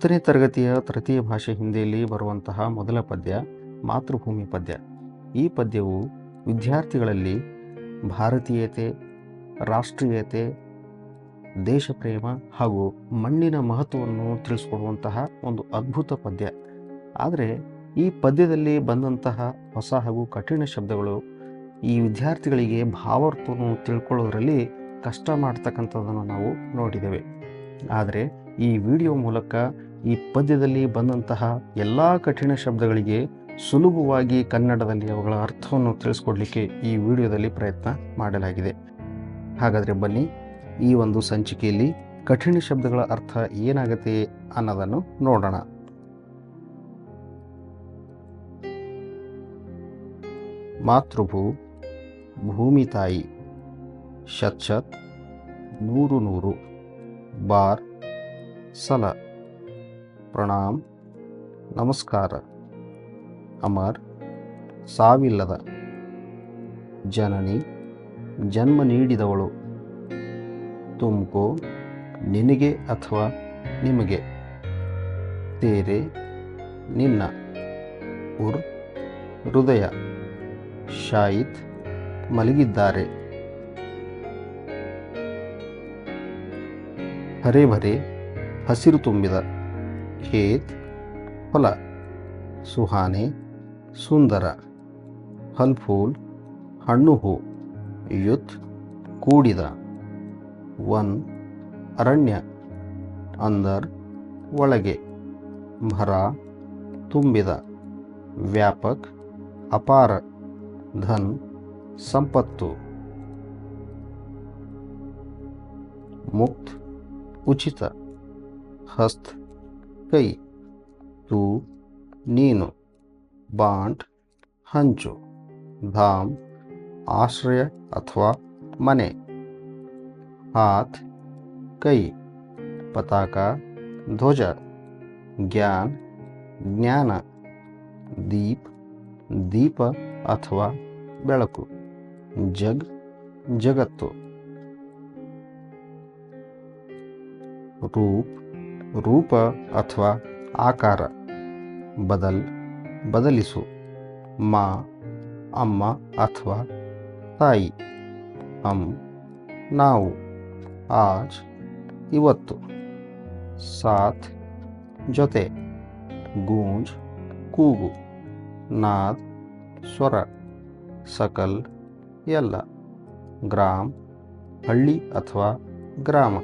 10ನೇ ತರಗತಿಯ ತೃತೀಯ ಭಾಷೆ ಹಿಂದಿಯಲ್ಲಿ ಬರುವಂತಹ ಮೊದಲ ಪದ್ಯ ಮಾತೃಭೂಮಿ ಪದ್ಯ. ಈ ಪದ್ಯವು ವಿದ್ಯಾರ್ಥಿಗಳಲ್ಲಿ ಭಾರತೀಯತೆ, ರಾಷ್ಟ್ರೀಯತೆ, ದೇಶಪ್ರೇಮ ಹಾಗೂ ಮಣ್ಣಿನ ಮಹತ್ವವನ್ನು ತಿಳಿಸ್ಕೊಡುವಂತಹ ಒಂದು ಅದ್ಭುತ ಪದ್ಯ. ಆದರೆ ಈ ಪದ್ಯದಲ್ಲಿ ಬಂದಂತಹ ಹೊಸ ಹಾಗೂ ಕಠಿಣ ಶಬ್ದಗಳು ಈ ವಿದ್ಯಾರ್ಥಿಗಳಿಗೆ ಭಾವಾರ್ಥವನ್ನು ತಿಳ್ಕೊಳ್ಳೋದ್ರಲ್ಲಿ ಕಷ್ಟ ಮಾಡ್ತಕ್ಕಂಥದ್ದನ್ನು ನಾವು ನೋಡಿದ್ದೇವೆ. ಆದರೆ ಈ ವಿಡಿಯೋ ಮೂಲಕ ಈ ಪದ್ಯದಲ್ಲಿ ಬಂದಂತಹ ಎಲ್ಲ ಕಠಿಣ ಶಬ್ದಗಳಿಗೆ ಸುಲಭವಾಗಿ ಕನ್ನಡದಲ್ಲಿ ಅವುಗಳ ಅರ್ಥವನ್ನು ತಿಳಿಸ್ಕೊಡ್ಲಿಕ್ಕೆ ಈ ವಿಡಿಯೋದಲ್ಲಿ ಪ್ರಯತ್ನ ಮಾಡಲಾಗಿದೆ. ಹಾಗಾದರೆ ಬನ್ನಿ, ಈ ಒಂದು ಸಂಚಿಕೆಯಲ್ಲಿ ಕಠಿಣ ಶಬ್ದಗಳ ಅರ್ಥ ಏನಾಗುತ್ತೆ ಅನ್ನೋದನ್ನು ನೋಡೋಣ. ಮಾತೃಭೂ, ಭೂಮಿ ತಾಯಿ. ಶತ್ ಶತ್, ನೂರು ನೂರು. ಬಾರ್, ಸಲ. ಪ್ರಣಾಮ್, ನಮಸ್ಕಾರ. ಅಮರ್, ಸಾವಿಲ್ಲದ. ಜನನಿ, ಜನ್ಮ ನೀಡಿದವಳು. ತುಮ್ಕೋ, ನಿನಗೆ ಅಥವಾ ನಿಮಗೆ. ತೇರೆ, ನಿನ್ನ. ಉರ್, ಹೃದಯ. ಶಾಯಿತ್, ಮಲಗಿದ್ದಾರೆ. ಹರೆ ಭರೆ, ಹಸಿರು ತುಂಬಿದ. ಖೇತ್, ಹೊಲ. ಸುಹಾನೆ, ಸುಂದರ. ಫಲ್ ಫೂಲ್, ಹಣ್ಣು ಹೂ. ಯುತ್, ಕೂಡಿದ. ವನ್, ಅರಣ್ಯ. ಅಂದರ್, ಒಳಗೆ. ಭರ, ತುಂಬಿದ. ವ್ಯಾಪಕ್, ಅಪಾರ. ಧನ್, ಸಂಪತ್ತು. ಮುಕ್ತ್, ಉಚಿತ. ಹಸ್ತ್, ಕೈ. ತೂ, ನೀನು. ಬಾಂಟ್, ಹಂಚು. ಧಾಮ್, ಆಶ್ರಯ ಅಥವಾ ಮನೆ. ಹಾತ್, ಕೈ. ಪತಾಕ, ಧ್ವಜ. ಜ್ಞಾನ್, ಜ್ಞಾನ. ದೀಪ್, ದೀಪ ಅಥವಾ ಬೆಳಕು. ಜಗ್, ಜಗತ್ತು. ರೂಪ್, ರೂಪ ಅಥವಾ ಆಕಾರ. ಬದಲ್, ಬದಲಿಸು. ಮಾ, ಅಮ್ಮ ಅಥವಾ ತಾಯಿ. ಹಮ್, ನಾವು. ಆಜ್, ಇವತ್ತು. ಸಾಥ್, ಜೊತೆ. ಗೂಂಜ್, ಕೂಗು. ನಾದ್, ಸ್ವರ. ಸಕಲ್, ಎಲ್ಲ. ಗ್ರಾಮ್, ಹಳ್ಳಿ ಅಥವಾ ಗ್ರಾಮ.